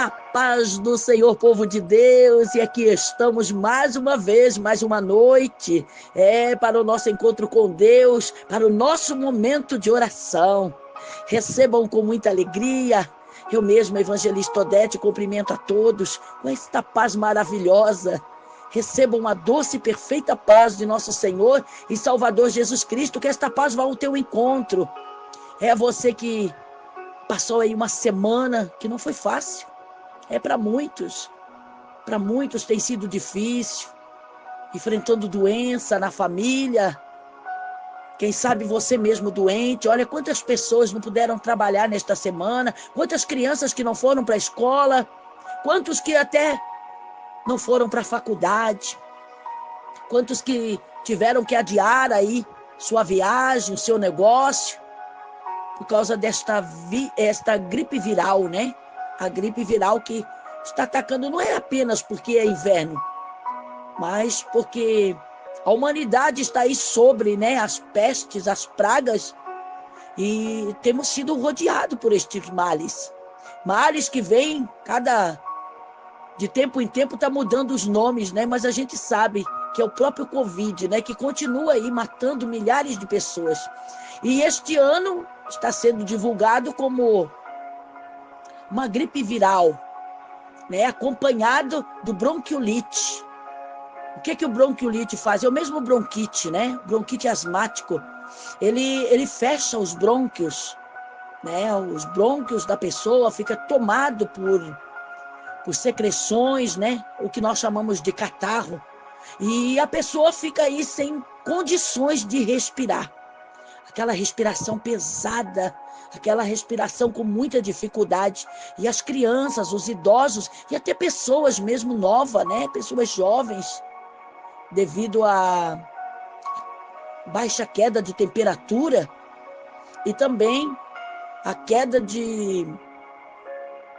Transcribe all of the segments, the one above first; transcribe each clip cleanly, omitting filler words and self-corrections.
A paz do Senhor, povo de Deus, e aqui estamos mais uma vez, mais uma noite, para o nosso encontro com Deus, para o nosso momento de oração. Recebam com muita alegria. Eu mesma, Evangelista Odete, cumprimento a todos com esta paz maravilhosa. Recebam a doce e perfeita paz de nosso Senhor e Salvador Jesus Cristo, que esta paz vá ao teu encontro. É você que passou aí uma semana que não foi fácil. Para muitos tem sido difícil, enfrentando doença na família, quem sabe você mesmo doente. Olha quantas pessoas não puderam trabalhar nesta semana, quantas crianças que não foram para a escola, quantos que até não foram para a faculdade, quantos que tiveram que adiar aí sua viagem, o seu negócio, por causa esta gripe viral, né? A gripe viral que está atacando não é apenas porque é inverno, mas porque a humanidade está aí sobre, né, as pestes, as pragas, e temos sido rodeados por estes males. Males que vêm, de tempo em tempo está mudando os nomes, né? Mas a gente sabe que é o próprio Covid, né, que continua aí matando milhares de pessoas. E este ano está sendo divulgado como uma gripe viral, né, acompanhado do bronquiolite. O que o bronquiolite faz? É o mesmo bronquite, né? Bronquite asmático. Ele fecha os brônquios, né? Os brônquios da pessoa fica tomado por secreções, né? O que nós chamamos de catarro. E a pessoa fica aí sem condições de respirar. Aquela respiração pesada, aquela respiração com muita dificuldade. E as crianças, os idosos e até pessoas mesmo novas, né? Pessoas jovens, devido a baixa queda de temperatura e também a queda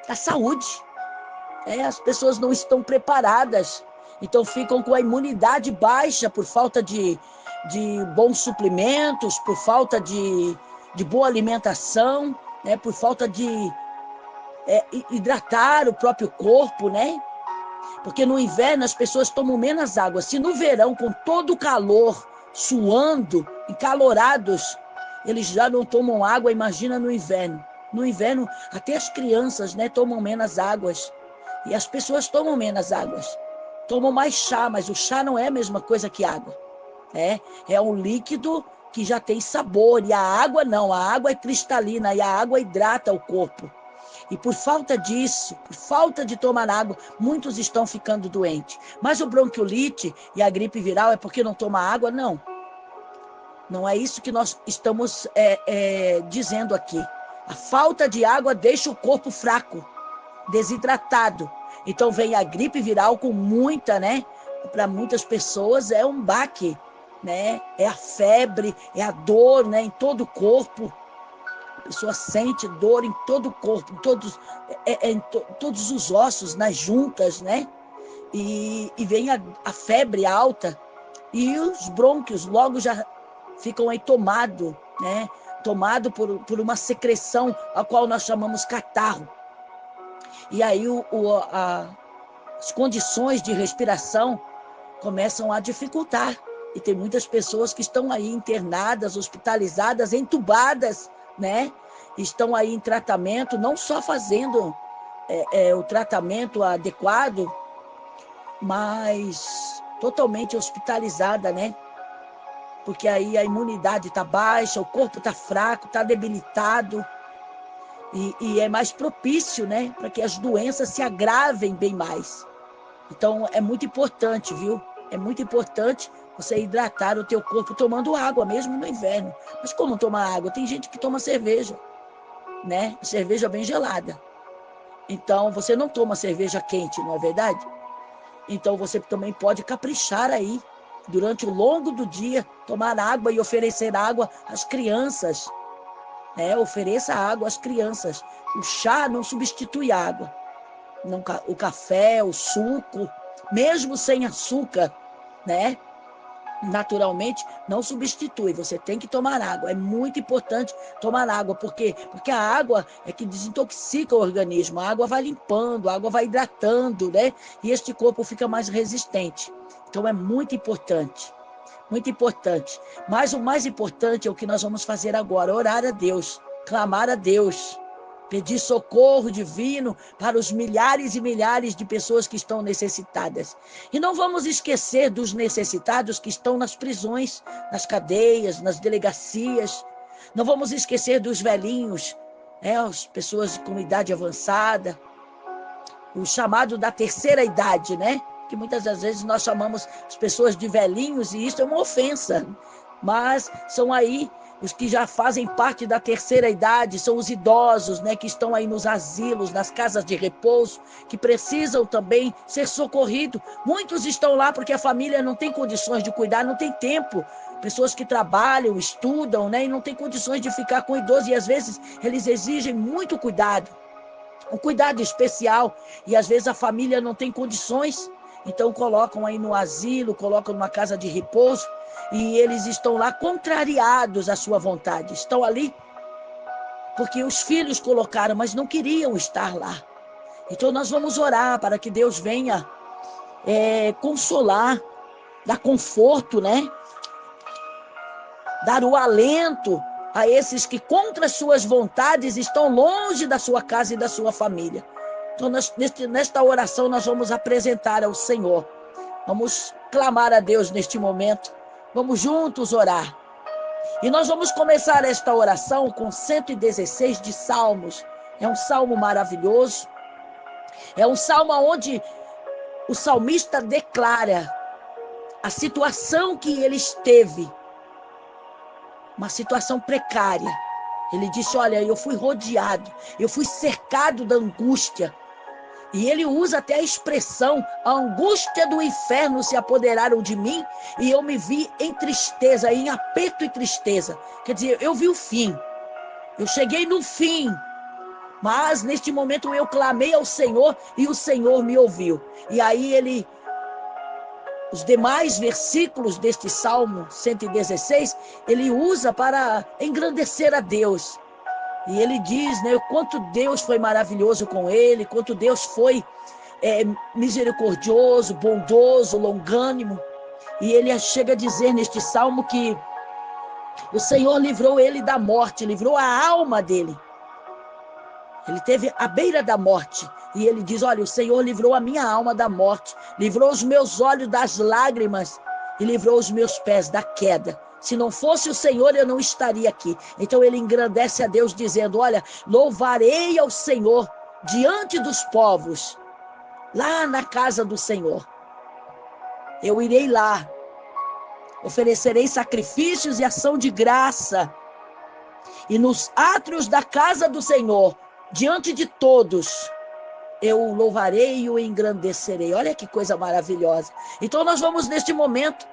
da saúde. As pessoas não estão preparadas, então ficam com a imunidade baixa por falta de bons suprimentos, por falta de boa alimentação, né? Por falta de hidratar o próprio corpo, né? Porque no inverno as pessoas tomam menos água. Se no verão, com todo o calor, suando, encalorados, eles já não tomam água, imagina no inverno. No inverno, até as crianças, né, tomam menos águas. E as pessoas tomam menos águas. Tomam mais chá, mas o chá não é a mesma coisa que água. É um líquido que já tem sabor. E a água não, a água é cristalina e a água hidrata o corpo. E por falta disso, por falta de tomar água, muitos estão ficando doentes. Mas o bronquiolite e a gripe viral é porque não toma água? Não. Não é isso que nós estamos dizendo aqui. A falta de água deixa o corpo fraco, desidratado. Então vem a gripe viral com muita, né? Para muitas pessoas é um baque, né? É a febre, é a dor, né? Em todo o corpo. A pessoa sente dor em todo o corpo, em todos os ossos, nas juntas, né? E vem a febre alta e os brônquios logo já ficam aí tomados, né? Tomado por uma secreção, a qual nós chamamos catarro. E aí as condições de respiração começam a dificultar. E tem muitas pessoas que estão aí internadas, hospitalizadas, entubadas, né? Estão aí em tratamento, não só fazendo o tratamento adequado, mas totalmente hospitalizada, né? Porque aí a imunidade está baixa, o corpo está fraco, está debilitado, e é mais propício, né? Para que as doenças se agravem bem mais. Então é muito importante, viu? É muito importante você hidratar o teu corpo tomando água, mesmo no inverno. Mas como tomar água? Tem gente que toma cerveja, né? Cerveja bem gelada. Então você não toma cerveja quente, não é verdade? Então você também pode caprichar aí, durante o longo do dia, tomar água e oferecer água às crianças. Ofereça água às crianças. O chá não substitui água. O café, o suco, mesmo sem açúcar, né? naturalmente não substitui, você tem que tomar água, é muito importante tomar água, porque a água é que desintoxica o organismo, a água vai limpando, a água vai hidratando, né? E este corpo fica mais resistente. Então é muito importante, muito importante. Mas o mais importante é o que nós vamos fazer agora, orar a Deus, clamar a Deus, pedir socorro divino para os milhares e milhares de pessoas que estão necessitadas. E não vamos esquecer dos necessitados que estão nas prisões, nas cadeias, nas delegacias. Não vamos esquecer dos velhinhos, as pessoas com idade avançada, o chamado da terceira idade, né? Que muitas das vezes nós chamamos as pessoas de velhinhos e isso é uma ofensa. Mas são aí os que já fazem parte da terceira idade, são os idosos, né, que estão aí nos asilos, nas casas de repouso, que precisam também ser socorridos. Muitos estão lá porque a família não tem condições de cuidar, não tem tempo. Pessoas que trabalham, estudam, né, e não tem condições de ficar com o idoso, e às vezes eles exigem muito cuidado, um cuidado especial, e às vezes a família não tem condições, então colocam aí no asilo, colocam numa casa de repouso, e eles estão lá contrariados à sua vontade, estão ali porque os filhos colocaram, mas não queriam estar lá. Então nós vamos orar para que Deus venha consolar, dar conforto, né? Dar o alento a esses que contra as suas vontades estão longe da sua casa e da sua família. Então nesta oração nós vamos apresentar ao Senhor, vamos clamar a Deus neste momento, vamos juntos orar. E nós vamos começar esta oração com 116 de Salmos. É um salmo maravilhoso. É um salmo onde o salmista declara a situação que ele esteve. Uma situação precária. Ele disse, olha, eu fui rodeado, eu fui cercado da angústia. E ele usa até a expressão, a angústia do inferno se apoderaram de mim e eu me vi em tristeza, em aperto e tristeza. Quer dizer, eu vi o fim, eu cheguei no fim, mas neste momento eu clamei ao Senhor e o Senhor me ouviu. E aí os demais versículos deste Salmo 116, ele usa para engrandecer a Deus. E ele diz, né, o quanto Deus foi maravilhoso com ele, quanto Deus foi misericordioso, bondoso, longânimo. E ele chega a dizer neste salmo que o Senhor livrou ele da morte, livrou a alma dele. Ele esteve à beira da morte. E ele diz, olha, o Senhor livrou a minha alma da morte, livrou os meus olhos das lágrimas e livrou os meus pés da queda. Se não fosse o Senhor, eu não estaria aqui. Então ele engrandece a Deus dizendo, olha, louvarei ao Senhor diante dos povos, lá na casa do Senhor. Eu irei lá, oferecerei sacrifícios e ação de graça. E nos átrios da casa do Senhor, diante de todos, eu o louvarei e o engrandecerei. Olha que coisa maravilhosa. Então nós vamos neste momento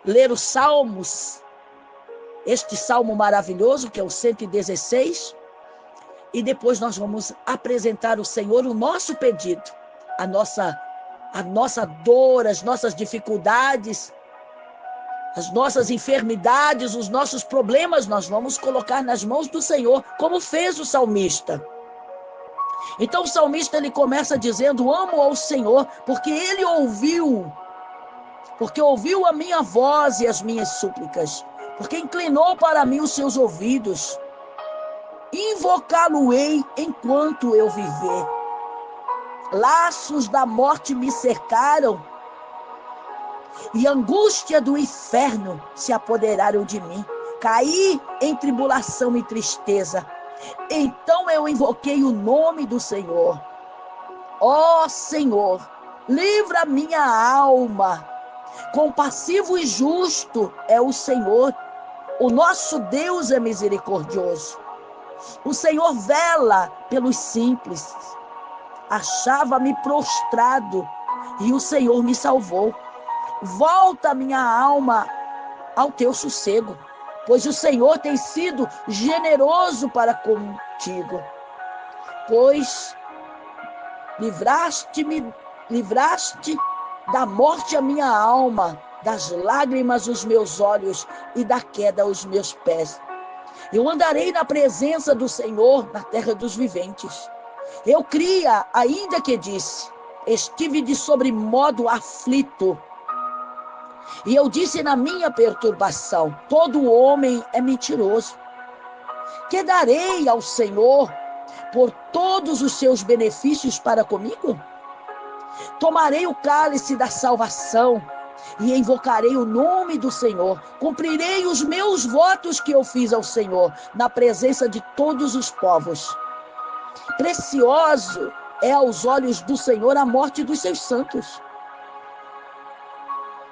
ler os salmos, este salmo maravilhoso que é o 116, e depois nós vamos apresentar ao Senhor o nosso pedido, a nossa dor, as nossas dificuldades, as nossas enfermidades, os nossos problemas, nós vamos colocar nas mãos do Senhor, como fez o salmista. Então o salmista ele começa dizendo, amo ao Senhor, porque ele ouviu a minha voz e as minhas súplicas, porque inclinou para mim os seus ouvidos. Invocá-lo-ei enquanto eu viver. Laços da morte me cercaram, e angústia do inferno se apoderaram de mim. Caí em tribulação e tristeza. Então eu invoquei o nome do Senhor. Ó Senhor, livra minha alma. Compassivo e justo é o Senhor. O nosso Deus é misericordioso. O Senhor vela pelos simples. Achava-me prostrado e o Senhor me salvou. Volta minha alma ao teu sossego, pois o Senhor tem sido generoso para contigo. Pois livraste da morte a minha alma, das lágrimas os meus olhos e da queda os meus pés. Eu andarei na presença do Senhor na terra dos viventes. Eu cria, ainda que disse, estive de sobremodo aflito. E eu disse na minha perturbação, todo homem é mentiroso. Que darei ao Senhor por todos os seus benefícios para comigo? Tomarei o cálice da salvação e invocarei o nome do Senhor. Cumprirei os meus votos que eu fiz ao Senhor na presença de todos os povos. Precioso é aos olhos do Senhor a morte dos seus santos.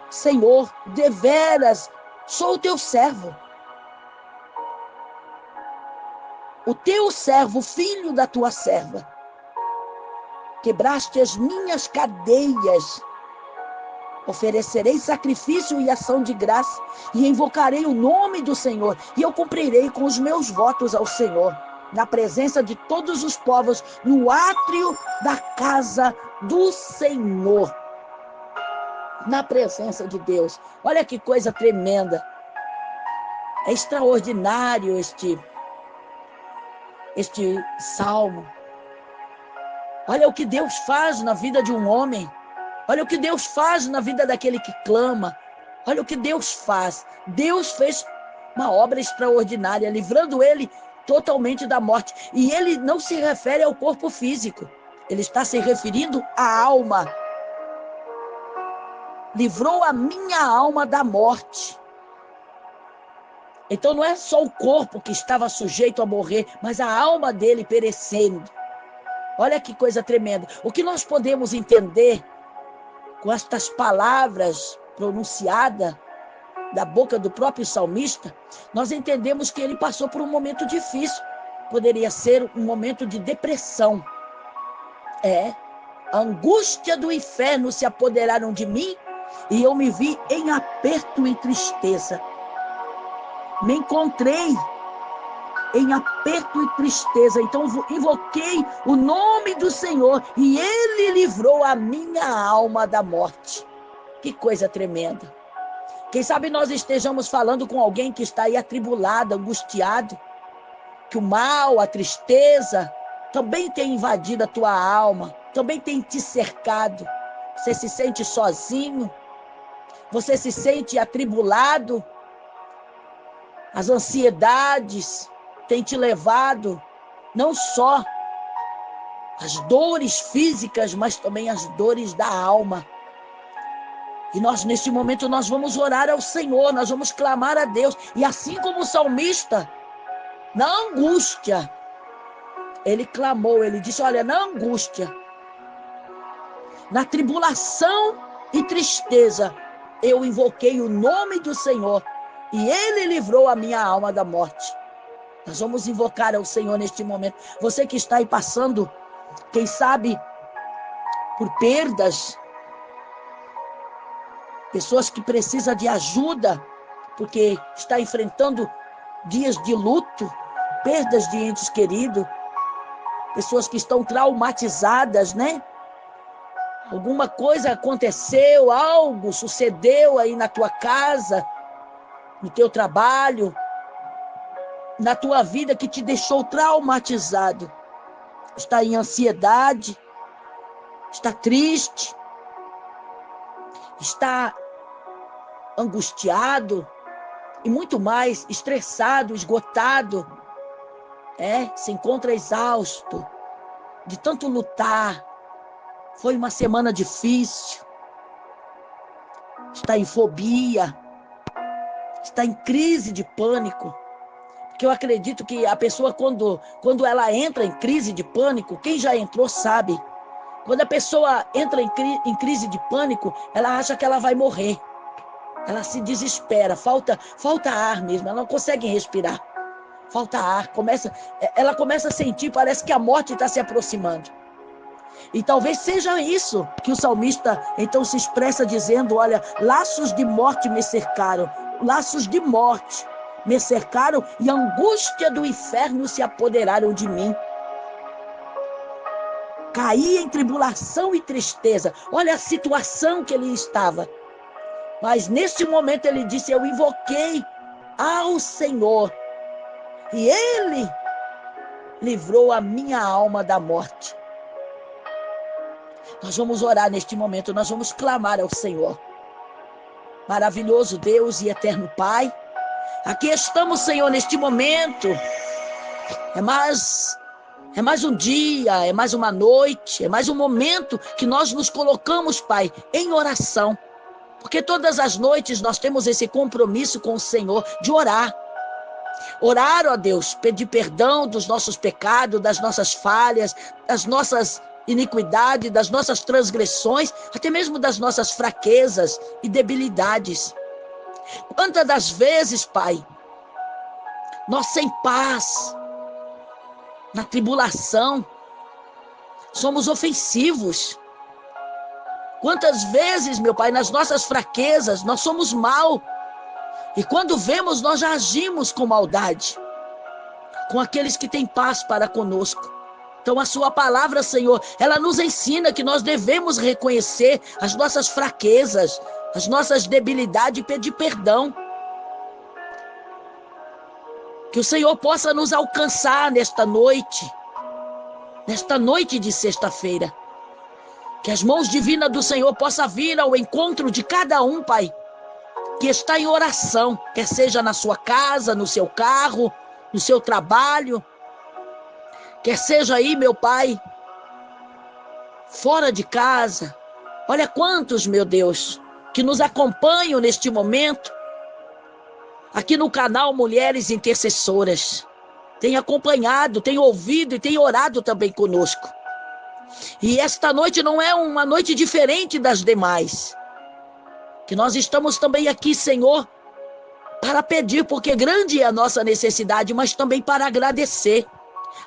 Senhor, deveras sou o teu servo. O teu servo, filho da tua serva. Quebraste as minhas cadeias. Oferecerei sacrifício e ação de graça e invocarei o nome do Senhor. E eu cumprirei com os meus votos ao Senhor, na presença de todos os povos, no átrio da casa do Senhor. Na presença de Deus. Olha que coisa tremenda. É extraordinário este salmo. Olha o que Deus faz na vida de um homem. Olha o que Deus faz na vida daquele que clama. Olha o que Deus faz. Deus fez uma obra extraordinária, livrando ele totalmente da morte. E ele não se refere ao corpo físico. Ele está se referindo à alma. Livrou a minha alma da morte. Então não é só o corpo que estava sujeito a morrer, mas a alma dele perecendo. Olha que coisa tremenda. O que nós podemos entender com estas palavras pronunciadas da boca do próprio salmista, nós entendemos que ele passou por um momento difícil. Poderia ser um momento de depressão. A angústia do inferno se apoderaram de mim e eu me vi em aperto e tristeza. Me encontrei em aperto e tristeza. Então invoquei o nome do Senhor e Ele livrou a minha alma da morte. Que coisa tremenda. Quem sabe nós estejamos falando com alguém que está aí atribulado, angustiado, que o mal, a tristeza também tem invadido a tua alma, também tem te cercado. Você se sente sozinho, você se sente atribulado, as ansiedades têm te levado não só às dores físicas, mas também às dores da alma. E nós, neste momento, nós vamos orar ao Senhor, nós vamos clamar a Deus. E assim como o salmista, na angústia, ele clamou, ele disse, olha, na angústia, na tribulação e tristeza, eu invoquei o nome do Senhor e Ele livrou a minha alma da morte. Nós vamos invocar ao Senhor neste momento. Você que está aí passando, quem sabe, por perdas, pessoas que precisam de ajuda, porque está enfrentando dias de luto, perdas de entes queridos, pessoas que estão traumatizadas, né? Alguma coisa aconteceu, algo sucedeu aí na tua casa, no teu trabalho, na tua vida que te deixou traumatizado. Está em ansiedade, está triste, está angustiado e muito mais, estressado, esgotado, se encontra exausto de tanto lutar. Foi uma semana difícil, está em fobia, está em crise de pânico, porque eu acredito que a pessoa quando ela entra em crise de pânico, quem já entrou sabe, quando a pessoa entra em crise de pânico, ela acha que ela vai morrer, ela se desespera, falta ar mesmo, ela não consegue respirar, falta ar, ela começa a sentir, parece que a morte está se aproximando. E talvez seja isso que o salmista então se expressa dizendo, olha, laços de morte me cercaram, laços de morte me cercaram e a angústia do inferno se apoderaram de mim. Caí em tribulação e tristeza. Olha a situação que ele estava. Mas neste momento ele disse: eu invoquei ao Senhor e Ele livrou a minha alma da morte. Nós vamos orar neste momento, nós vamos clamar ao Senhor. Maravilhoso Deus e eterno Pai, aqui estamos, Senhor, neste momento. É mais um dia, é mais uma noite, é mais um momento que nós nos colocamos, Pai, em oração. Porque todas as noites nós temos esse compromisso com o Senhor de orar. Orar, ó Deus, pedir perdão dos nossos pecados, das nossas falhas, das nossas iniquidades, das nossas transgressões, até mesmo das nossas fraquezas e debilidades. Quantas das vezes, Pai, nós sem paz, na tribulação, somos ofensivos. Quantas vezes, meu Pai, nas nossas fraquezas, nós somos mal. E quando vemos, nós já agimos com maldade, com aqueles que têm paz para conosco. Então a sua palavra, Senhor, ela nos ensina que nós devemos reconhecer as nossas fraquezas, as nossas debilidades e pedir perdão. Que o Senhor possa nos alcançar nesta noite de sexta-feira. Que as mãos divinas do Senhor possam vir ao encontro de cada um, Pai, que está em oração, quer seja na sua casa, no seu carro, no seu trabalho, quer seja aí, meu Pai, fora de casa. Olha quantos, meu Deus, que nos acompanham neste momento, aqui no canal Mulheres Intercessoras. Tem acompanhado, tem ouvido e tem orado também conosco. E esta noite não é uma noite diferente das demais. Que nós estamos também aqui, Senhor, para pedir, porque grande é a nossa necessidade, mas também para agradecer.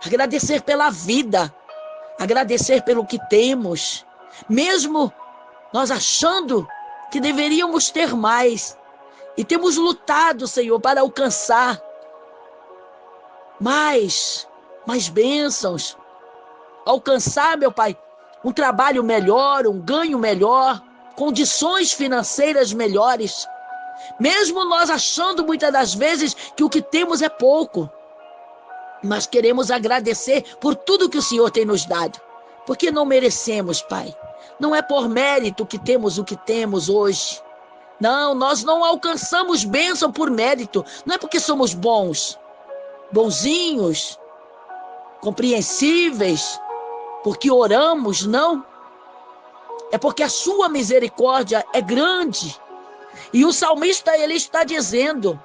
Agradecer pela vida, agradecer pelo que temos, mesmo nós achando que deveríamos ter mais. E temos lutado, Senhor, para alcançar mais bênçãos. Alcançar, meu Pai, um trabalho melhor, um ganho melhor, condições financeiras melhores. Mesmo nós achando muitas das vezes que o que temos é pouco. Mas queremos agradecer por tudo que o Senhor tem nos dado. Porque não merecemos, Pai. Não é por mérito que temos o que temos hoje. Não, nós não alcançamos bênção por mérito. Não é porque somos bonzinhos, compreensíveis, porque oramos, não. É porque a sua misericórdia é grande. E o salmista, ele está dizendo: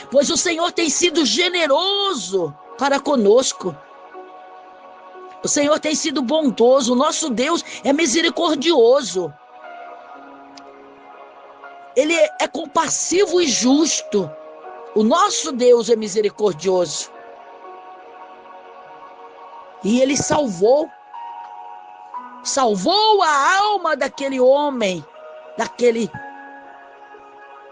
pois o Senhor tem sido generoso para conosco. O Senhor tem sido bondoso. O nosso Deus é misericordioso. Ele é compassivo e justo. O nosso Deus é misericordioso. E Ele salvou a alma daquele homem, daquele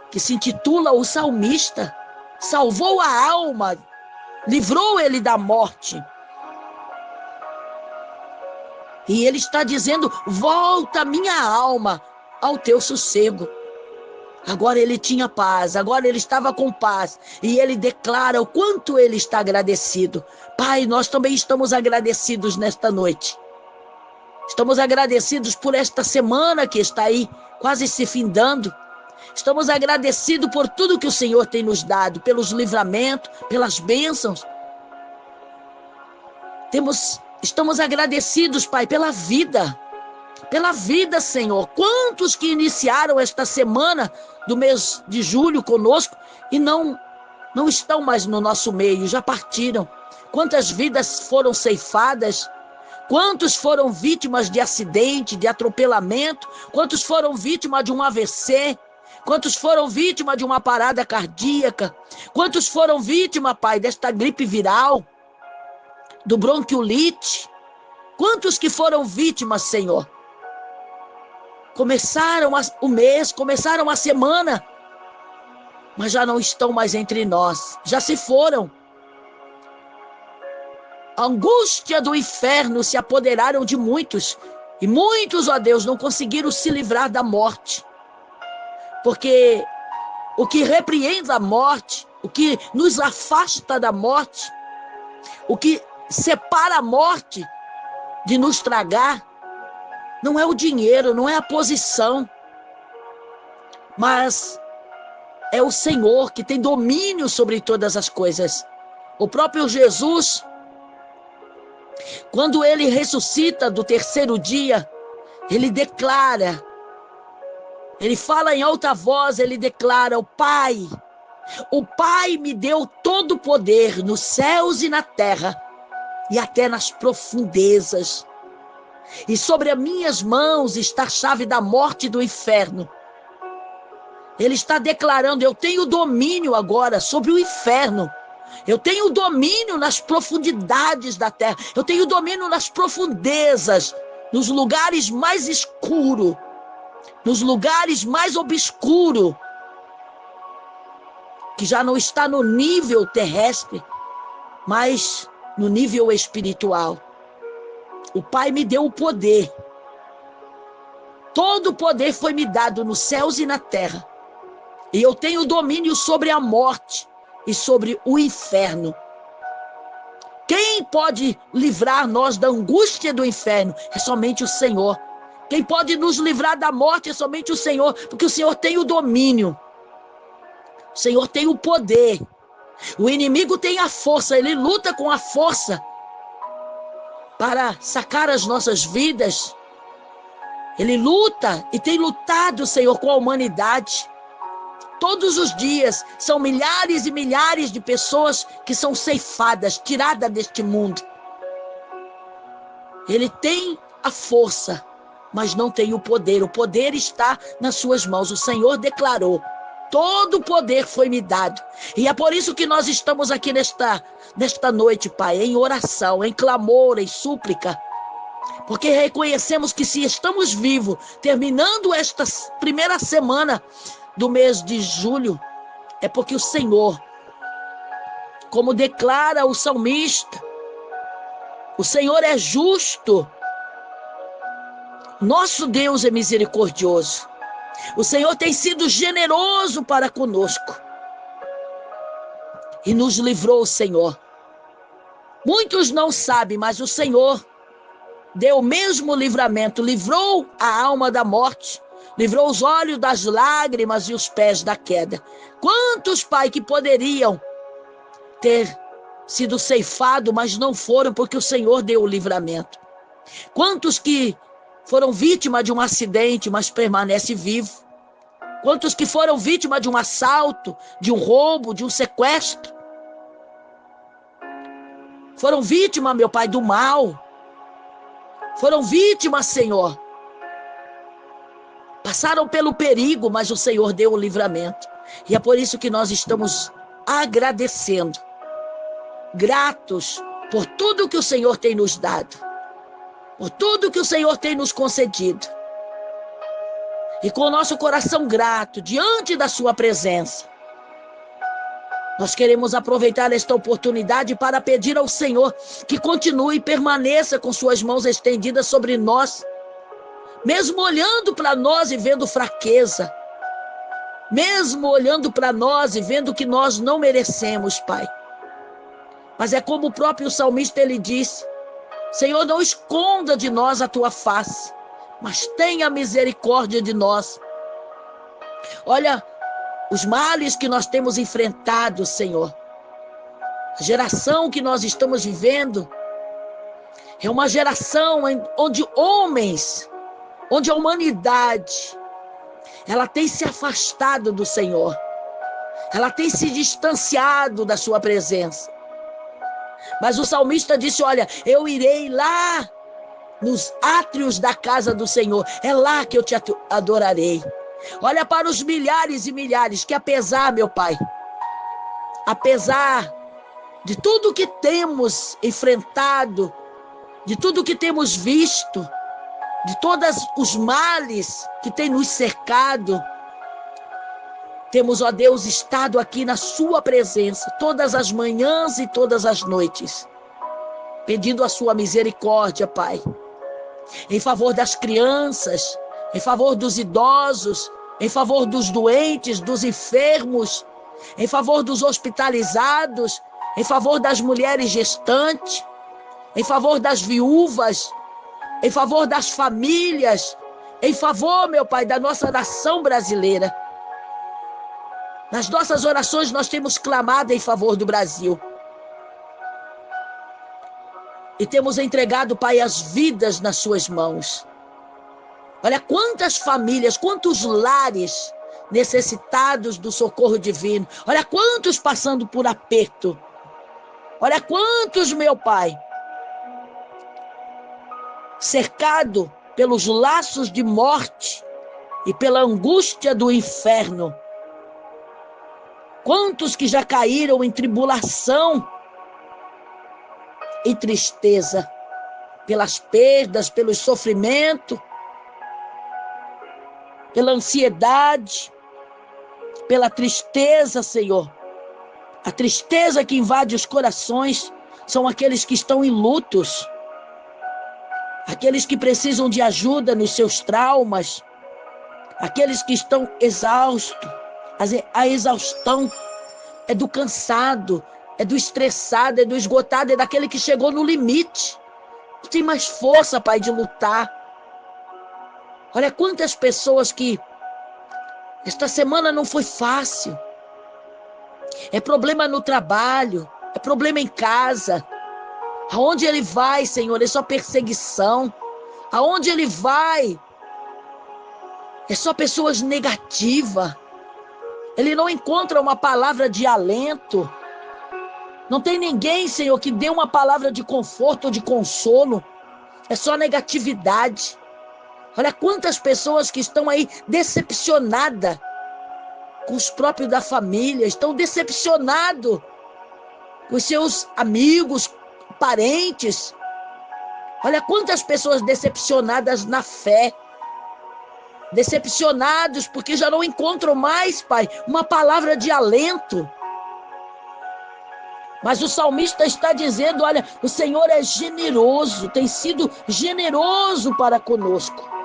que se intitula o salmista. Salvou a alma, livrou ele da morte. E ele está dizendo: volta minha alma ao teu sossego. Agora ele tinha paz, agora ele estava com paz. E ele declara o quanto ele está agradecido. Pai, nós também estamos agradecidos nesta noite. Estamos agradecidos por esta semana que está aí, quase se findando. Estamos agradecidos por tudo que o Senhor tem nos dado, pelos livramentos, pelas bênçãos. Estamos agradecidos, Pai, pela vida. Pela vida, Senhor. Quantos que iniciaram esta semana do mês de julho conosco e não estão mais no nosso meio, já partiram. Quantas vidas foram ceifadas? Quantos foram vítimas de acidente, de atropelamento? Quantos foram vítimas de um AVC? Quantos foram vítimas de uma parada cardíaca? Quantos foram vítimas, Pai, desta gripe viral, do bronquiolite? Quantos que foram vítimas, Senhor? Começaram o mês, começaram a semana, mas já não estão mais entre nós, já se foram. A angústia do inferno se apoderaram de muitos, E muitos, ó Deus, não conseguiram se livrar da morte. Porque o que repreende a morte, o que nos afasta da morte, o que separa a morte de nos tragar, não é o dinheiro, não é a posição, mas é o Senhor que tem domínio sobre todas as coisas. O próprio Jesus, quando ele ressuscita do terceiro dia, ele declara, ele fala em alta voz, ele declara: o Pai me deu todo o poder nos céus e na terra, e até nas profundezas. E sobre as minhas mãos está a chave da morte e do inferno. Ele está declarando: eu tenho domínio agora sobre o inferno. Eu tenho domínio nas profundidades da terra. Eu tenho domínio nas profundezas, nos lugares mais escuros, nos lugares mais obscuros, que já não está no nível terrestre, mas no nível espiritual. O Pai me deu o poder. Todo o poder foi me dado nos céus e na terra. E eu tenho domínio sobre a morte e sobre o inferno. Quem pode livrar nós da angústia do inferno? É somente o Senhor. Quem pode nos livrar da morte é somente o Senhor, porque o Senhor tem o domínio. O Senhor tem o poder. O inimigo tem a força, ele luta com a força para sacar as nossas vidas. Ele luta e tem lutado, Senhor, com a humanidade. Todos os dias são milhares e milhares de pessoas que são ceifadas, tiradas deste mundo. Ele tem a força, mas não tem o poder. O poder está nas suas mãos. O Senhor declarou: todo o poder foi me dado. E é por isso que nós estamos aqui nesta noite, Pai, em oração, em clamor, em súplica. Porque reconhecemos que se estamos vivos, terminando esta primeira semana do mês de julho, é porque o Senhor, como declara o salmista, o Senhor é justo. Nosso Deus é misericordioso. O Senhor tem sido generoso para conosco. E nos livrou o Senhor. Muitos não sabem, mas o Senhor deu o mesmo livramento. Livrou a alma da morte. Livrou os olhos das lágrimas e os pés da queda. Quantos, Pai, que poderiam ter sido ceifados, mas não foram, porque o Senhor deu o livramento. Quantos que foram vítimas de um acidente, mas permanecem vivos. Quantos que foram vítimas de um assalto, de um roubo, de um sequestro. Foram vítimas, meu Pai, do mal. Foram vítimas, Senhor. Passaram pelo perigo, mas o Senhor deu o livramento. E é por isso que nós estamos agradecendo, gratos por tudo que o Senhor tem nos dado, por tudo que o Senhor tem nos concedido. E com o nosso coração grato, diante da sua presença, nós queremos aproveitar esta oportunidade para pedir ao Senhor que continue e permaneça com suas mãos estendidas sobre nós, mesmo olhando para nós e vendo fraqueza, mesmo olhando para nós e vendo que nós não merecemos, Pai. Mas é como o próprio salmista, ele disse: Senhor, não esconda de nós a tua face, mas tenha misericórdia de nós. Olha os males que nós temos enfrentado, Senhor. A geração que nós estamos vivendo é uma geração onde a humanidade, ela tem se afastado do Senhor. Ela tem se distanciado da sua presença. Mas o salmista disse: olha, eu irei lá nos átrios da casa do Senhor. É lá que eu te adorarei. Olha para os milhares e milhares que, apesar, meu Pai, apesar de tudo que temos enfrentado, de tudo que temos visto, de todos os males que têm nos cercado, temos, ó Deus, estado aqui na sua presença todas as manhãs e todas as noites, pedindo a sua misericórdia, Pai. em favor das crianças, em favor dos idosos, em favor dos doentes, dos enfermos, em favor dos hospitalizados, em favor das mulheres gestantes, em favor das viúvas, em favor das famílias, em favor, meu Pai, da nossa nação brasileira. Nas nossas orações nós temos clamado em favor do Brasil. E temos entregado, Pai, as vidas nas suas mãos. Olha quantas famílias, quantos lares necessitados do socorro divino. Olha quantos passando por aperto. Olha quantos, meu Pai, cercado pelos laços de morte e pela angústia do inferno. Quantos que já caíram em tribulação e tristeza, pelas perdas, pelo sofrimento, pela ansiedade, pela tristeza, Senhor. A tristeza que invade os corações são aqueles que estão em lutos, aqueles que precisam de ajuda nos seus traumas, aqueles que estão exaustos. A exaustão é do cansado, é do estressado, é do esgotado, é daquele que chegou no limite. Não tem mais força, Pai, de lutar. Olha quantas pessoas que esta semana não foi fácil. É problema no trabalho, é problema em casa. Aonde ele vai, Senhor, é só perseguição. Aonde ele vai, é só pessoas negativas. Ele não encontra uma palavra de alento. Não tem ninguém, Senhor, que dê uma palavra de conforto, de consolo. É só negatividade. Olha quantas pessoas que estão aí decepcionadas com os próprios da família, estão decepcionados com os seus amigos, parentes. Olha quantas pessoas decepcionadas na fé, decepcionados porque já não encontram mais, Pai, uma palavra de alento. Mas o salmista está dizendo, olha, o Senhor é generoso, tem sido generoso para conosco.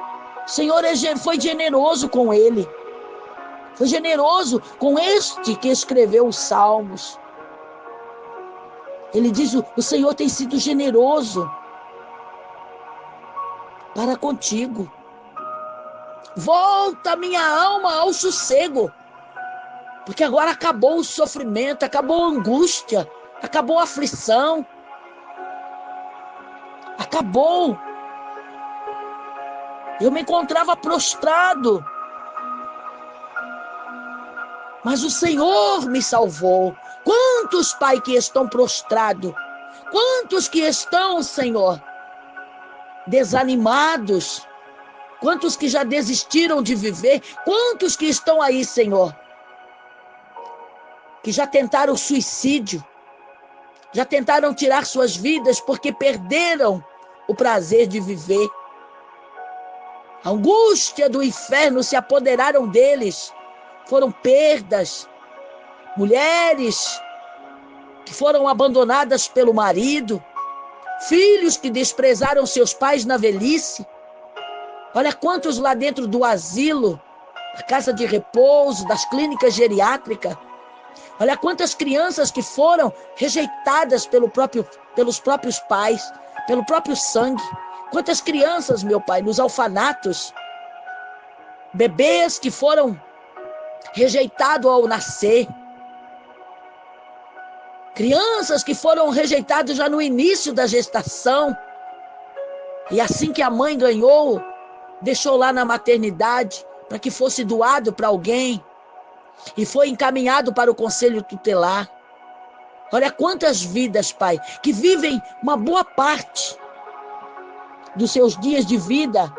O Senhor foi generoso com ele. Foi generoso com este que escreveu os salmos. Ele diz, o Senhor tem sido generoso para contigo. Volta minha alma ao sossego, porque agora acabou o sofrimento, acabou a angústia, acabou a aflição, acabou. Eu me encontrava prostrado, mas o Senhor me salvou. Quantos, Pai, que estão prostrados? Quantos que estão, Senhor, desanimados? Quantos que já desistiram de viver? Quantos que estão aí, Senhor, que já tentaram suicídio, já tentaram tirar suas vidas porque perderam o prazer de viver. A angústia do inferno se apoderaram deles. Foram perdas. Mulheres que foram abandonadas pelo marido. Filhos que desprezaram seus pais na velhice. Olha quantos lá dentro do asilo, da casa de repouso, das clínicas geriátricas. Olha quantas crianças que foram rejeitadas pelos próprios pais, pelo próprio sangue. Quantas crianças, meu Pai, nos orfanatos. Bebês que foram rejeitados ao nascer. Crianças que foram rejeitadas já no início da gestação. E assim que a mãe ganhou, deixou lá na maternidade para que fosse doado para alguém. E foi encaminhado para o conselho tutelar. Olha quantas vidas, Pai, que vivem uma boa parte dos seus dias de vida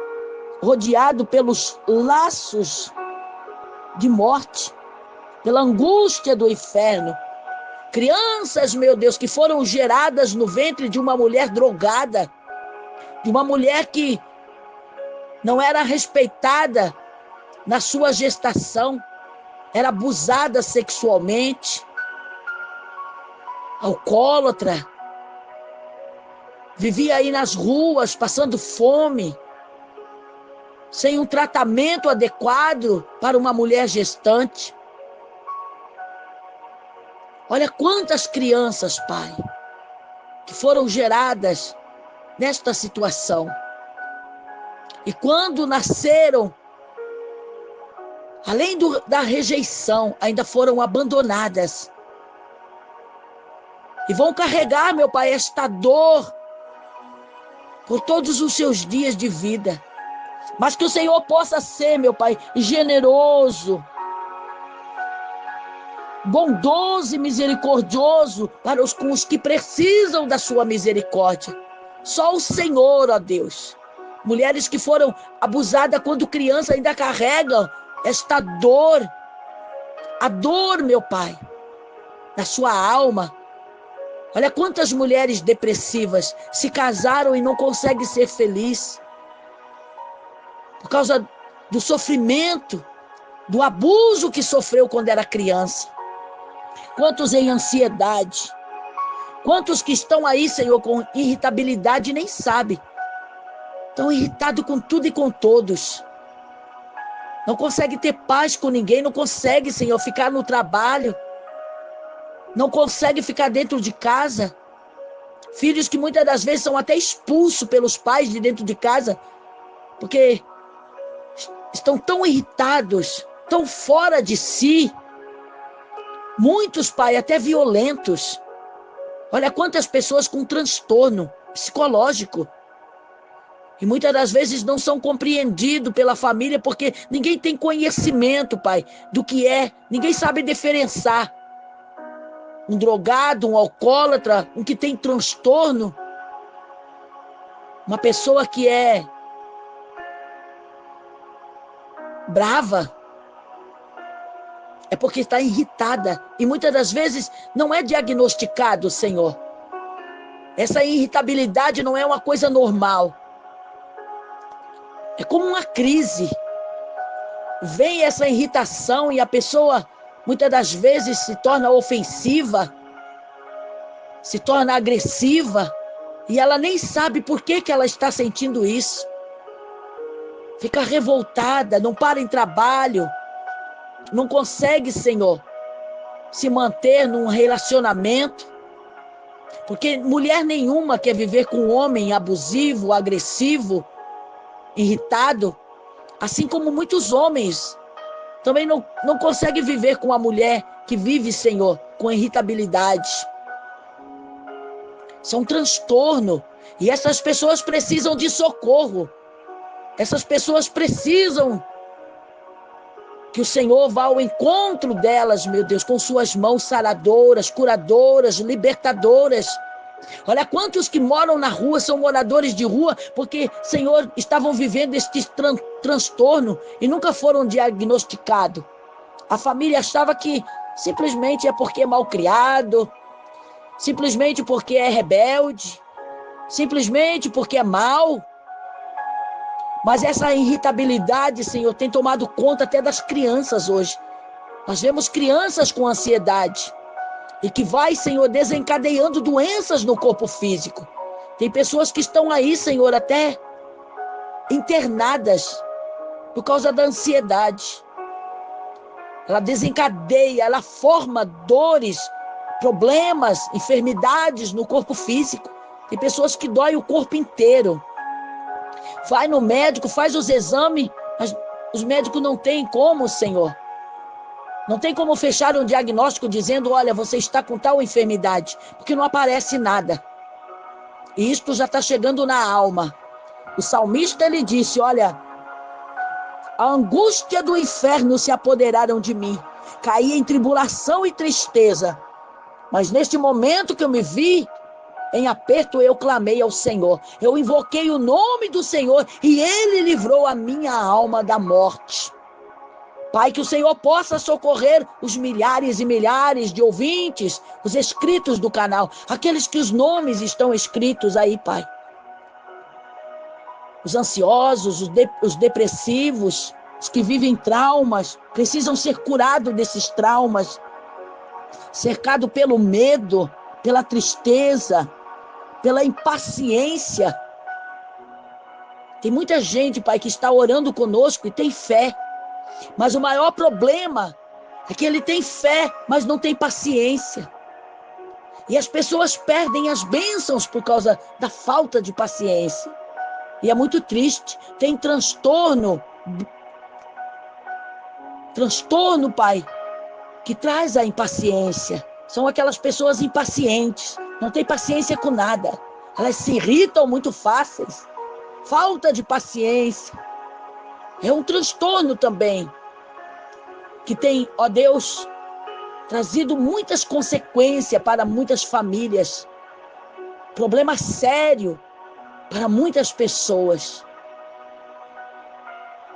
rodeado pelos laços de morte, pela angústia do inferno. Crianças, meu Deus, que foram geradas no ventre de uma mulher drogada, de uma mulher que não era respeitada na sua gestação, era abusada sexualmente, alcoólatra. vivia aí nas ruas, passando fome, sem um tratamento adequado para uma mulher gestante. Olha quantas crianças, Pai, que foram geradas nesta situação. E quando nasceram, além da rejeição, ainda foram abandonadas. E vão carregar, meu Pai, esta dor por todos os seus dias de vida. Mas que o Senhor possa ser, meu Pai, generoso, bondoso e misericordioso com os que precisam da sua misericórdia. Só o Senhor, ó Deus. Mulheres que foram abusadas quando criança ainda carregam esta dor. A dor, meu Pai, na sua alma. Olha quantas mulheres depressivas se casaram e não conseguem ser felizes. Por causa do sofrimento, do abuso que sofreu quando era criança. Quantos em ansiedade. Quantos que estão aí, Senhor, com irritabilidade e nem sabem. Estão irritados com tudo e com todos. Não consegue ter paz com ninguém, não consegue, Senhor, ficar no trabalho. Não consegue ficar dentro de casa. Filhos que muitas das vezes são até expulsos pelos pais de dentro de casa, porque estão tão irritados, tão fora de si. Muitos, Pai, até violentos. Olha quantas pessoas com transtorno psicológico. E muitas das vezes não são compreendidos pela família, porque ninguém tem conhecimento, Pai, do que é. Ninguém sabe diferenciar. Um drogado, um alcoólatra, um que tem transtorno. Uma pessoa que é brava. É porque está irritada. E muitas das vezes não é diagnosticado, Senhor. Essa irritabilidade não é uma coisa normal. É como uma crise. Vem essa irritação e a pessoa, muitas das vezes, se torna ofensiva, se torna agressiva, e ela nem sabe por que ela está sentindo isso. Fica revoltada, não para em trabalho, não consegue, Senhor, se manter num relacionamento, porque mulher nenhuma quer viver com um homem abusivo, agressivo, irritado, assim como muitos homens também não conseguem viver com a mulher que vive, Senhor, com irritabilidade. Isso é um transtorno, e essas pessoas precisam de socorro. Essas pessoas precisam que o Senhor vá ao encontro delas, meu Deus, com suas mãos saradoras, curadoras, libertadoras. Olha quantos que moram na rua, são moradores de rua, porque, Senhor, estavam vivendo este transtorno e nunca foram diagnosticados. A família achava que simplesmente é porque é mal criado, simplesmente porque é rebelde, simplesmente porque é mau. Mas essa irritabilidade, Senhor, tem tomado conta até das crianças hoje. Nós vemos crianças com ansiedade. E que vai, Senhor, desencadeando doenças no corpo físico. Tem pessoas que estão aí, Senhor, até internadas por causa da ansiedade. Ela desencadeia, ela forma dores, problemas, enfermidades no corpo físico. Tem pessoas que dói o corpo inteiro. Vai no médico, faz os exames, mas os médicos não têm como, Senhor. Não tem como fechar um diagnóstico dizendo, olha, você está com tal enfermidade, porque não aparece nada. E isto já está chegando na alma. O salmista, ele disse, olha, a angústia do inferno se apoderaram de mim. Caí em tribulação e tristeza. Mas neste momento que eu me vi em aperto, eu clamei ao Senhor. Eu invoquei o nome do Senhor e Ele livrou a minha alma da morte. Pai, que o Senhor possa socorrer os milhares e milhares de ouvintes, os inscritos do canal, aqueles que os nomes estão escritos aí, Pai. Os ansiosos, os depressivos, os que vivem traumas, precisam ser curados desses traumas, cercado pelo medo, pela tristeza, pela impaciência. Tem muita gente, Pai, que está orando conosco e tem fé, mas o maior problema é que ele tem fé, mas não tem paciência. E as pessoas perdem as bênçãos por causa da falta de paciência. E é muito triste. Tem transtorno, Pai, que traz a impaciência. São aquelas pessoas impacientes, não têm paciência com nada. Elas se irritam muito fáceis. Falta de paciência. É um transtorno também, que tem, ó Deus, trazido muitas consequências para muitas famílias. Problema sério para muitas pessoas.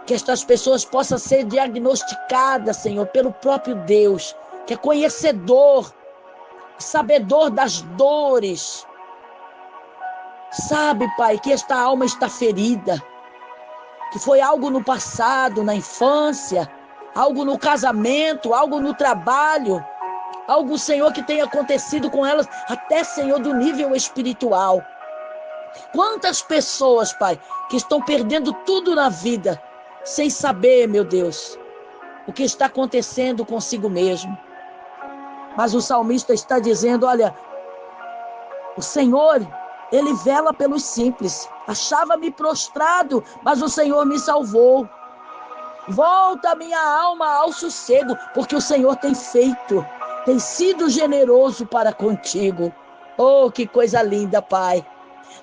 Que estas pessoas possam ser diagnosticadas, Senhor, pelo próprio Deus, que é conhecedor, sabedor das dores. Sabe, Pai, que esta alma está ferida, que foi algo no passado, na infância, algo no casamento, algo no trabalho, algo, Senhor, que tenha acontecido com elas, até, Senhor, do nível espiritual. Quantas pessoas, Pai, que estão perdendo tudo na vida, sem saber, meu Deus, o que está acontecendo consigo mesmo. Mas o salmista está dizendo, olha, o Senhor, Ele vela pelos simples. Achava-me prostrado, mas o Senhor me salvou. Volta minha alma ao sossego, porque o Senhor tem feito, tem sido generoso para contigo. Oh, que coisa linda, Pai.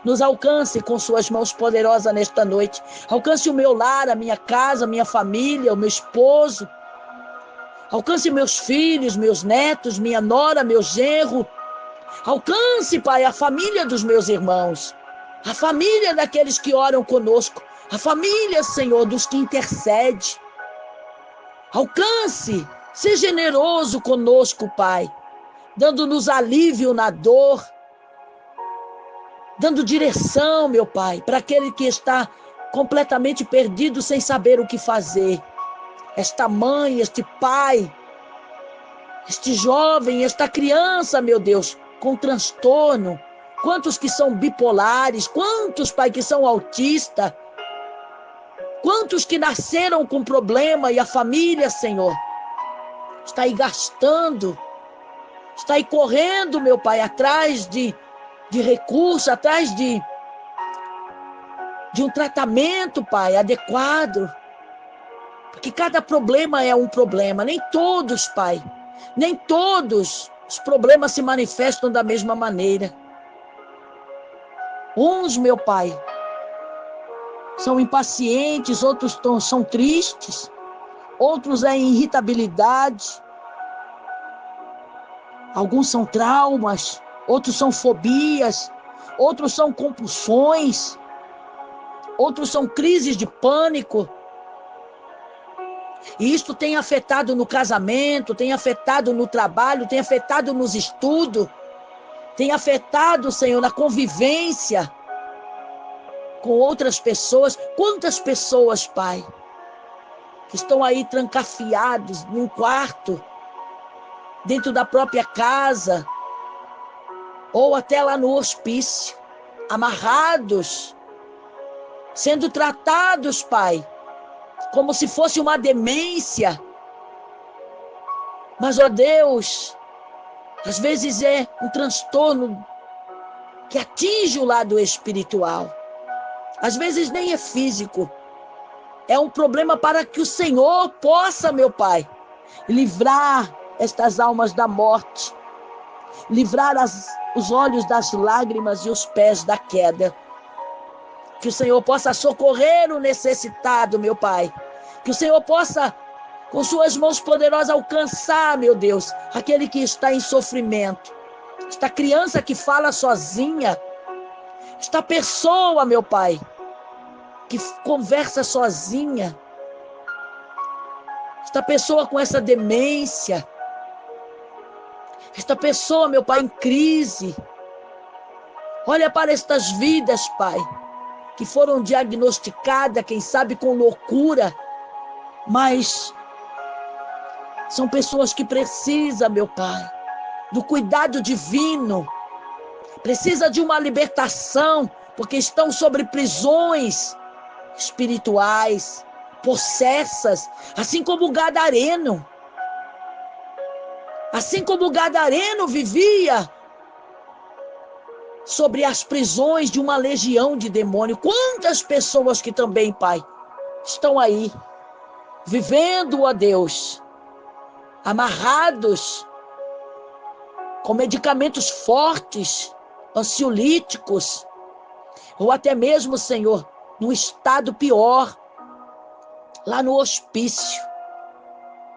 Nos alcance com suas mãos poderosas nesta noite. Alcance o meu lar, a minha casa, a minha família, o meu esposo. Alcance meus filhos, meus netos, minha nora, meu genro. Alcance, Pai, a família dos meus irmãos. A família daqueles que oram conosco. A família, Senhor, dos que intercedem. Alcance, seja generoso conosco, Pai, dando-nos alívio na dor, dando direção, meu Pai, para aquele que está completamente perdido, sem saber o que fazer. Esta mãe, este pai, este jovem, esta criança, meu Deus, com transtorno. Quantos que são bipolares, quantos, Pai, que são autistas, quantos que nasceram com problema e a família, Senhor, está aí gastando, está aí correndo, meu Pai, atrás de recurso, atrás de um tratamento, Pai, adequado. Porque cada problema é um problema. Nem todos, Pai, nem todos os problemas se manifestam da mesma maneira. Uns, meu Pai, são impacientes, outros são tristes, outros é irritabilidade, alguns são traumas, outros são fobias, outros são compulsões, outros são crises de pânico. E isto tem afetado no casamento, tem afetado no trabalho, tem afetado nos estudos, tem afetado, Senhor, na convivência com outras pessoas. Quantas pessoas, Pai, que estão aí trancafiados num quarto, dentro da própria casa, ou até lá no hospício, amarrados, sendo tratados, Pai, como se fosse uma demência. Mas, ó Deus, às vezes é um transtorno que atinge o lado espiritual. Às vezes nem é físico. É um problema para que o Senhor possa, meu Pai, livrar estas almas da morte, livrar os olhos das lágrimas e os pés da queda. Que o Senhor possa socorrer o necessitado, meu Pai. Que o Senhor possa, com suas mãos poderosas, alcançar, meu Deus, aquele que está em sofrimento. Esta criança que fala sozinha. Esta pessoa, meu Pai, que conversa sozinha. Esta pessoa com essa demência. Esta pessoa, meu Pai, em crise. Olha para estas vidas, Pai, que foram diagnosticadas, quem sabe com loucura, mas são pessoas que precisam, meu Pai, do cuidado divino, precisa de uma libertação, porque estão sobre prisões espirituais, possessas, assim como o gadareno. Assim como o gadareno vivia sobre as prisões de uma legião de demônio. Quantas pessoas que também, Pai, estão aí, vivendo, ó Deus, amarrados, com medicamentos fortes, ansiolíticos, ou até mesmo, Senhor, num estado pior, lá no hospício,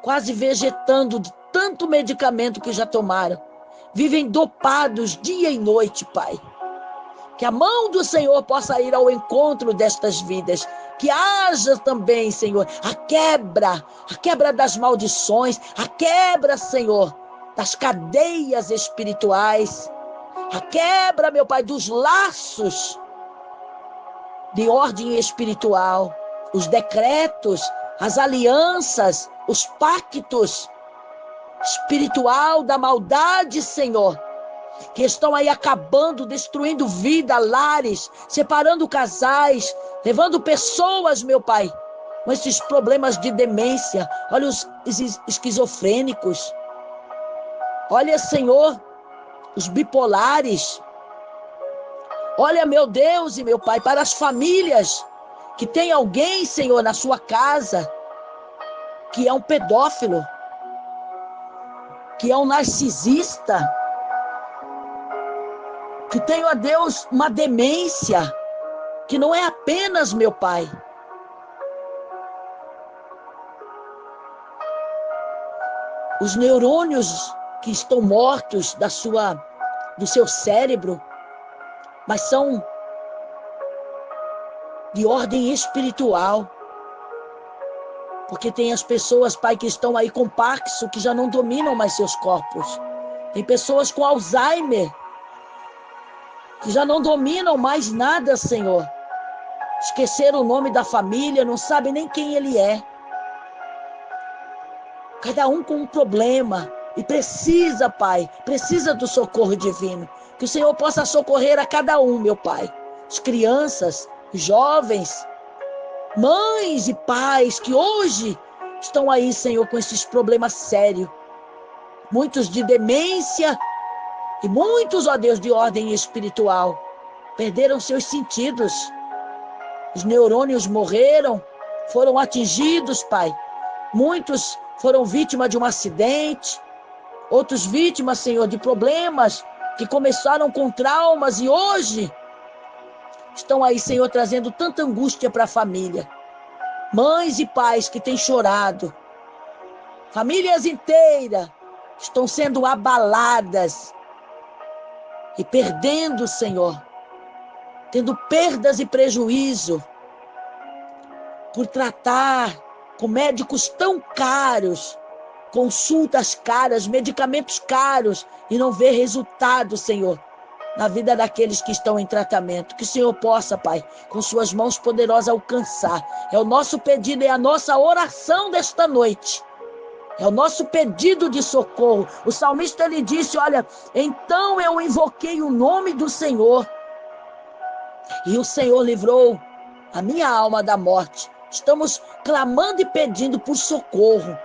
quase vegetando de tanto medicamento que já tomaram. Vivem dopados dia e noite, Pai. Que a mão do Senhor possa ir ao encontro destas vidas. Que haja também, Senhor, a quebra das maldições, a quebra, Senhor, das cadeias espirituais, a quebra, meu Pai, dos laços de ordem espiritual, os decretos, as alianças, os pactos espiritual da maldade, Senhor, que estão aí acabando, destruindo vida, lares, separando casais, levando pessoas, meu Pai, com esses problemas de demência. Olha os esquizofrênicos, olha, Senhor, os bipolares. Olha, meu Deus e meu Pai, para as famílias que tem alguém, Senhor, na sua casa, que é um pedófilo, que é um narcisista, que tem, ó Deus, uma demência, que não é apenas, meu Pai, os neurônios que estão mortos do seu cérebro, mas são de ordem espiritual. Porque tem as pessoas, Pai, que estão aí com Parkinson, que já não dominam mais seus corpos. Tem pessoas com Alzheimer, que já não dominam mais nada, Senhor. Esqueceram o nome da família, não sabem nem quem ele é. Cada um com um problema. E precisa, Pai, precisa do socorro divino. Que o Senhor possa socorrer a cada um, meu Pai. As crianças, os jovens, mães e pais que hoje estão aí, Senhor, com esses problemas sérios. Muitos de demência e muitos, ó Deus, de ordem espiritual. Perderam seus sentidos. Os neurônios morreram, foram atingidos, Pai. Muitos foram vítimas de um acidente. Outros vítimas, Senhor, de problemas que começaram com traumas e hoje estão aí, Senhor, trazendo tanta angústia para a família. Mães e pais que têm chorado. Famílias inteiras estão sendo abaladas e perdendo, Senhor, tendo perdas e prejuízo por tratar com médicos tão caros, consultas caras, medicamentos caros e não ver resultado, Senhor, na vida daqueles que estão em tratamento. Que o Senhor possa, Pai, com suas mãos poderosas alcançar. É o nosso pedido, é a nossa oração desta noite. É o nosso pedido de socorro. O salmista, ele disse, olha, então eu invoquei o nome do Senhor e o Senhor livrou a minha alma da morte. Estamos clamando e pedindo por socorro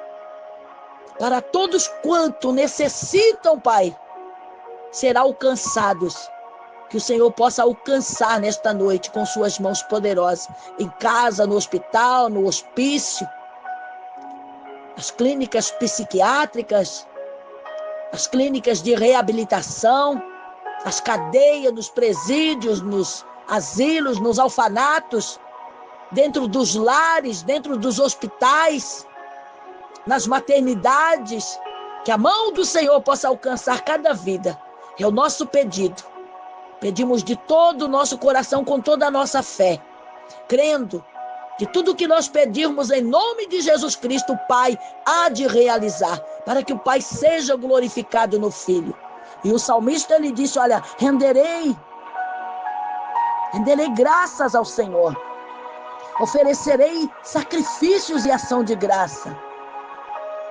para todos quanto necessitam, Pai, ser alcançados. Que o Senhor possa alcançar nesta noite com suas mãos poderosas, em casa, no hospital, no hospício, as clínicas psiquiátricas, as clínicas de reabilitação, as cadeias, nos presídios, nos asilos, nos orfanatos, dentro dos lares, dentro dos hospitais, nas maternidades, que a mão do Senhor possa alcançar cada vida. É o nosso pedido. Pedimos de todo o nosso coração, com toda a nossa fé, crendo que tudo que nós pedirmos em nome de Jesus Cristo, o Pai há de realizar, para que o Pai seja glorificado no Filho. E o salmista, ele disse, olha, renderei graças ao Senhor, oferecerei sacrifícios e ação de graça,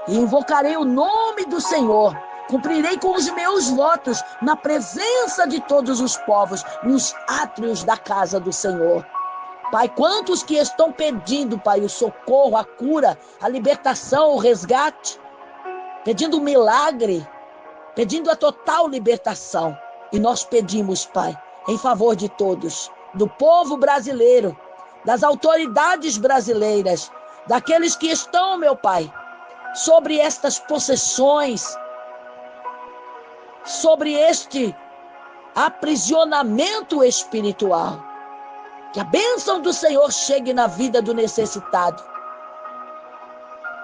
e invocarei o nome do Senhor Cumprirei com os meus votos na presença de todos os povos, nos átrios da casa do Senhor. Pai, quantos que estão pedindo, Pai, o socorro, a cura, a libertação, o resgate, pedindo o milagre, pedindo a total libertação. E nós pedimos, Pai, em favor de todos, do povo brasileiro, das autoridades brasileiras, daqueles que estão, meu Pai, sobre estas possessões, sobre este aprisionamento espiritual. Que a bênção do Senhor chegue na vida do necessitado.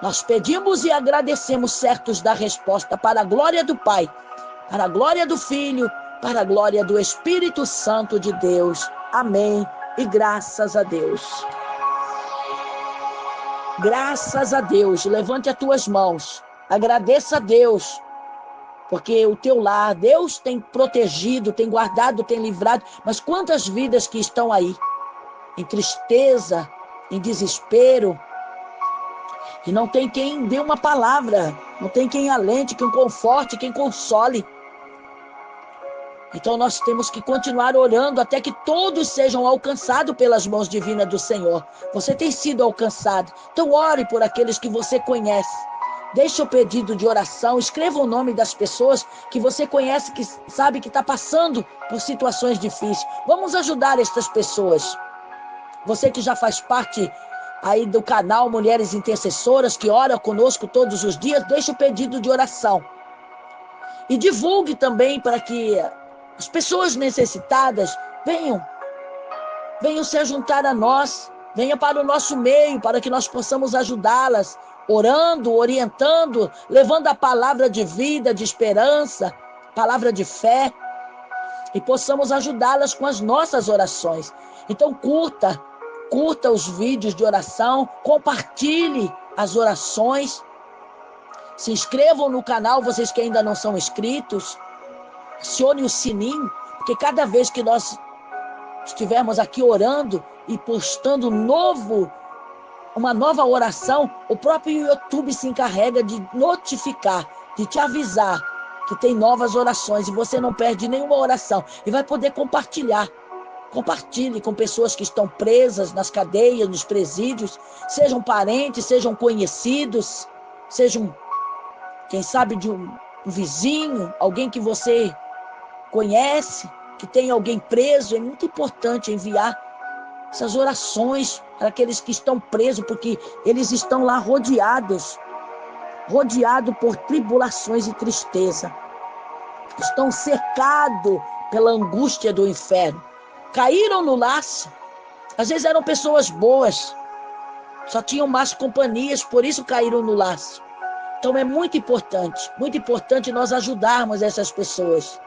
Nós pedimos e agradecemos, certos da resposta, para a glória do Pai, para a glória do Filho, para a glória do Espírito Santo de Deus. Amém. E graças a Deus. Graças a Deus. Levante as tuas mãos. Agradeça a Deus. Porque o teu lar, Deus tem protegido, tem guardado, tem livrado. Mas quantas vidas que estão aí, em tristeza, em desespero, e não tem quem dê uma palavra, não tem quem alente, quem conforte, quem console. Então nós temos que continuar orando até que todos sejam alcançados pelas mãos divinas do Senhor. Você tem sido alcançado, então ore por aqueles que você conhece. Deixe o pedido de oração, escreva o nome das pessoas que você conhece, que sabe que está passando por situações difíceis. Vamos ajudar estas pessoas. Você que já faz parte aí do canal Mulheres Intercessoras, que ora conosco todos os dias, deixe o pedido de oração. E divulgue também para que as pessoas necessitadas venham se juntar a nós, venham para o nosso meio, para que nós possamos ajudá-las, orando, orientando, levando a palavra de vida, de esperança, palavra de fé, e possamos ajudá-las com as nossas orações. Então curta os vídeos de oração, compartilhe as orações, se inscrevam no canal, vocês que ainda não são inscritos, acione o sininho, porque cada vez que nós estivermos aqui orando e postando uma nova oração, o próprio YouTube se encarrega de notificar, de te avisar que tem novas orações e você não perde nenhuma oração e vai poder compartilhar. Compartilhe com pessoas que estão presas nas cadeias, nos presídios, sejam parentes, sejam conhecidos, sejam, quem sabe, de um vizinho, alguém que você conhece, que tem alguém preso. É muito importante enviar essas orações para aqueles que estão presos, porque eles estão lá rodeados por tribulações e tristeza. Estão cercados pela angústia do inferno. Caíram no laço. Às vezes eram pessoas boas, só tinham más companhias, por isso caíram no laço. Então é muito importante nós ajudarmos essas pessoas.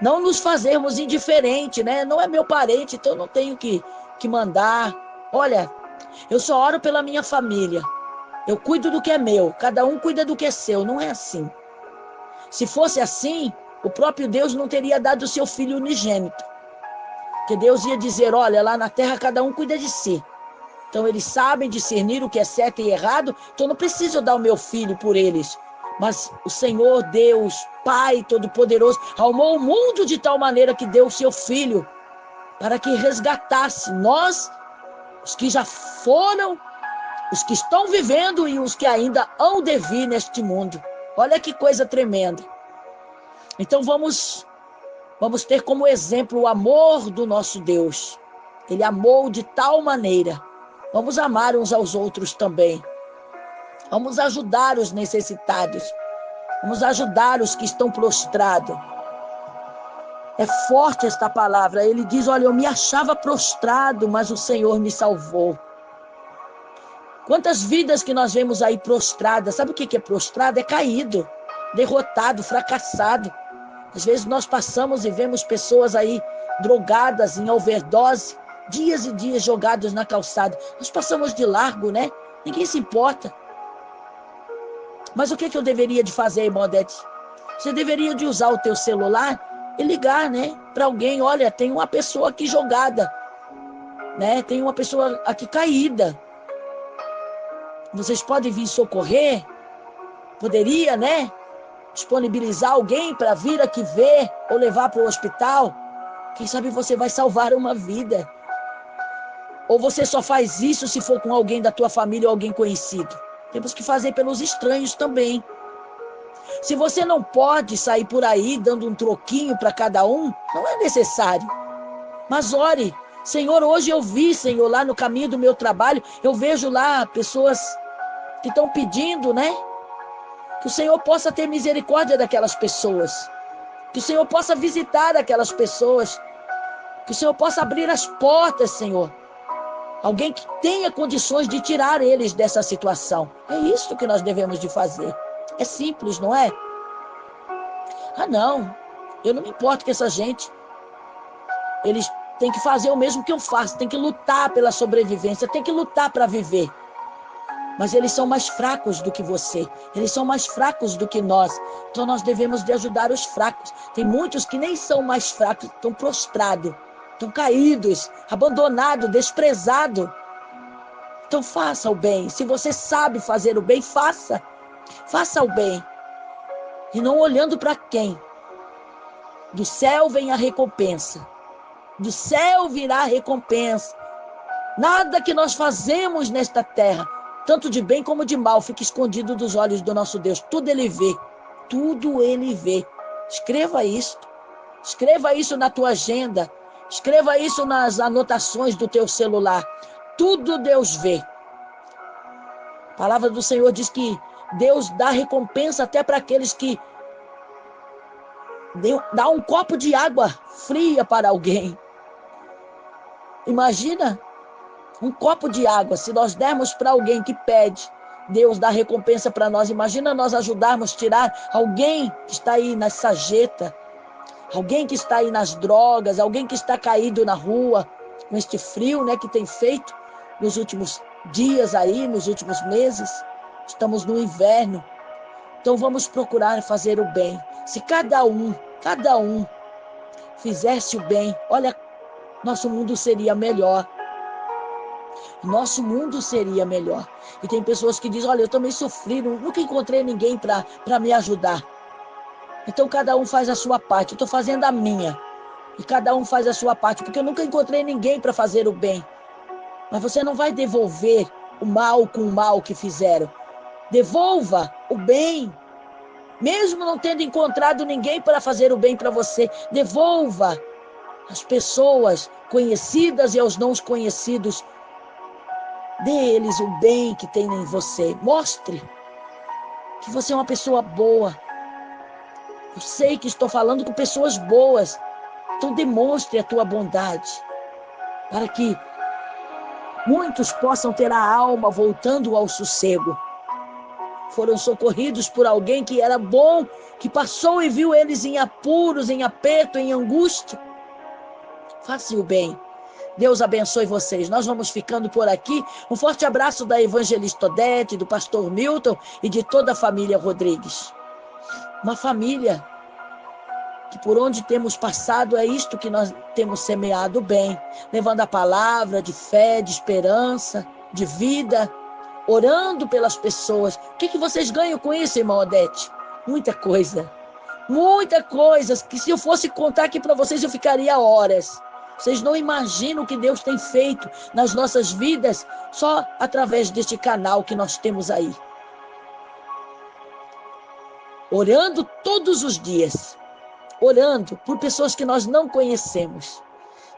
Não nos fazermos indiferentes, né? Não é meu parente, então eu não tenho que mandar. Olha, eu só oro pela minha família. Eu cuido do que é meu, cada um cuida do que é seu. Não é assim. Se fosse assim, o próprio Deus não teria dado o seu filho unigênito. Porque Deus ia dizer, olha, lá na terra cada um cuida de si. Então eles sabem discernir o que é certo e errado, então não preciso dar o meu filho por eles. Mas o Senhor Deus, Pai Todo-Poderoso, amou o mundo de tal maneira que deu o seu filho para que resgatasse nós, os que já foram, os que estão vivendo e os que ainda hão de vir neste mundo. Olha que coisa tremenda. Então vamos ter como exemplo o amor do nosso Deus. Ele amou de tal maneira. Vamos amar uns aos outros também. Vamos ajudar os necessitados. Vamos ajudar os que estão prostrados. É forte esta palavra. Ele diz, olha, eu me achava prostrado, mas o Senhor me salvou. Quantas vidas que nós vemos aí prostradas. Sabe o que é prostrado? É caído, derrotado, fracassado. Às vezes nós passamos e vemos pessoas aí drogadas em overdose, dias e dias jogados na calçada. Nós passamos de largo, né? Ninguém se importa. Mas o que eu deveria de fazer, irmã Odete? Você deveria de usar o teu celular e ligar, né? Para alguém, olha, tem uma pessoa aqui jogada, né? Tem uma pessoa aqui caída. Vocês podem vir socorrer? Poderia, né? disponibilizar alguém para vir aqui ver ou levar para o hospital, quem sabe você vai salvar uma vida. Ou você só faz isso se for com alguém da tua família ou alguém conhecido. Temos que fazer pelos estranhos também. Se você não pode sair por aí dando um troquinho para cada um, não é necessário. Mas ore. Senhor, hoje eu vi, Senhor, lá no caminho do meu trabalho, eu vejo lá pessoas que estão pedindo, né? Que o Senhor possa ter misericórdia daquelas pessoas. Que o Senhor possa visitar aquelas pessoas. Que o Senhor possa abrir as portas, Senhor. Alguém que tenha condições de tirar eles dessa situação. É isso que nós devemos de fazer. É simples, não é? Ah, não. Eu não me importo com essa gente. Eles têm que fazer o mesmo que eu faço. Tem que lutar pela sobrevivência. Tem que lutar para viver. Mas eles são mais fracos do que você. Eles são mais fracos do que nós. Então nós devemos de ajudar os fracos. Tem muitos que nem são mais fracos. Estão prostrados. Estão caídos. Abandonados. Desprezados. Então faça o bem. Se você sabe fazer o bem, faça. Faça o bem. E não olhando para quem. Do céu vem a recompensa. Do céu virá a recompensa. Nada que nós fazemos nesta terra, tanto de bem como de mal, fica escondido dos olhos do nosso Deus. Tudo Ele vê. Tudo Ele vê. Escreva isso. Escreva isso na tua agenda. Escreva isso nas anotações do teu celular. Tudo Deus vê. A palavra do Senhor diz que Deus dá recompensa até para aqueles que dá um copo de água fria para alguém. Imagina um copo de água, se nós dermos para alguém que pede, Deus dá recompensa para nós. Imagina nós ajudarmos a tirar alguém que está aí na sarjeta, alguém que está aí nas drogas, alguém que está caído na rua, com este frio, né, que tem feito nos últimos dias aí, nos últimos meses. Estamos no inverno. Então vamos procurar fazer o bem. Se cada um fizesse o bem, olha, nosso mundo seria melhor. Nosso mundo seria melhor. E tem pessoas que dizem, olha, eu também sofri, nunca encontrei ninguém para me ajudar. Então cada um faz a sua parte, eu estou fazendo a minha. E cada um faz a sua parte, porque eu nunca encontrei ninguém para fazer o bem. Mas você não vai devolver o mal com o mal que fizeram. Devolva o bem. Mesmo não tendo encontrado ninguém para fazer o bem para você, devolva às pessoas conhecidas e aos não conhecidos. Dê eles o bem que tem em você. Mostre que você é uma pessoa boa. Eu sei que estou falando com pessoas boas. Então demonstre a tua bondade. Para que muitos possam ter a alma voltando ao sossego. Foram socorridos por alguém que era bom, que passou e viu eles em apuros, em aperto, em angústia. Faça o bem. Deus abençoe vocês. Nós vamos ficando por aqui. Um forte abraço da evangelista Odete, do pastor Milton e de toda a família Rodrigues. Uma família que por onde temos passado é isto que nós temos semeado bem, levando a palavra de fé, de esperança, de vida, orando pelas pessoas. O que vocês ganham com isso, irmã Odete? Muita coisa. Muita coisa, que se eu fosse contar aqui para vocês, eu ficaria horas. Vocês não imaginam o que Deus tem feito nas nossas vidas só através deste canal que nós temos aí. Orando todos os dias. Orando por pessoas que nós não conhecemos.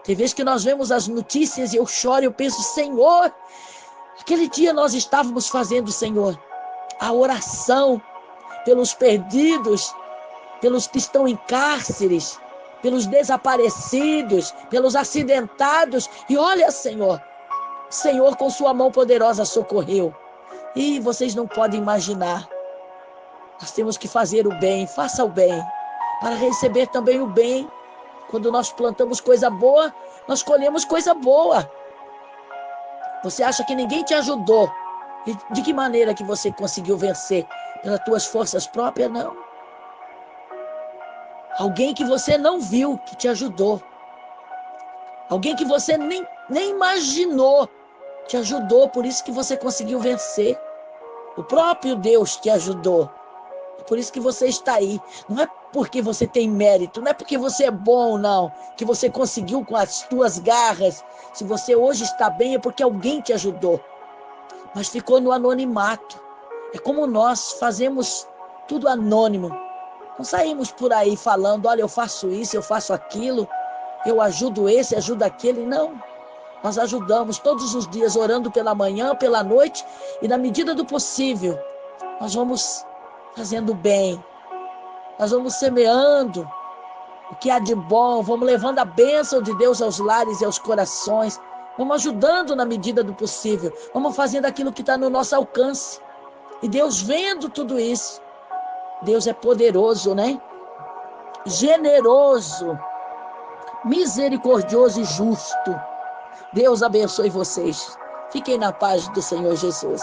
Tem vezes que nós vemos as notícias e eu choro e eu penso, Senhor, aquele dia nós estávamos fazendo, Senhor, a oração pelos perdidos, pelos que estão em cárceres, pelos desaparecidos, pelos acidentados. E olha, Senhor, o Senhor com sua mão poderosa socorreu. E vocês não podem imaginar. Nós temos que fazer o bem, faça o bem, para receber também o bem. Quando nós plantamos coisa boa, nós colhemos coisa boa. Você acha que ninguém te ajudou? E de que maneira que você conseguiu vencer? Pelas tuas forças próprias? Não. Alguém que você não viu, que te ajudou. Alguém que você nem imaginou, te ajudou, por isso que você conseguiu vencer. O próprio Deus te ajudou. Por isso que você está aí. Não é porque você tem mérito, não é porque você é bom, não, que você conseguiu com as tuas garras. Se você hoje está bem, é porque alguém te ajudou, mas ficou no anonimato. É como nós fazemos tudo anônimo. Não saímos por aí falando, olha, eu faço isso, eu faço aquilo, eu ajudo esse, ajudo aquele. Não. Nós ajudamos todos os dias, orando pela manhã, pela noite, e na medida do possível, nós vamos fazendo bem, nós vamos semeando o que há de bom, vamos levando a bênção de Deus aos lares e aos corações, vamos ajudando na medida do possível, vamos fazendo aquilo que está no nosso alcance. E Deus vendo tudo isso, Deus é poderoso, né? Generoso, misericordioso e justo. Deus abençoe vocês. Fiquem na paz do Senhor Jesus.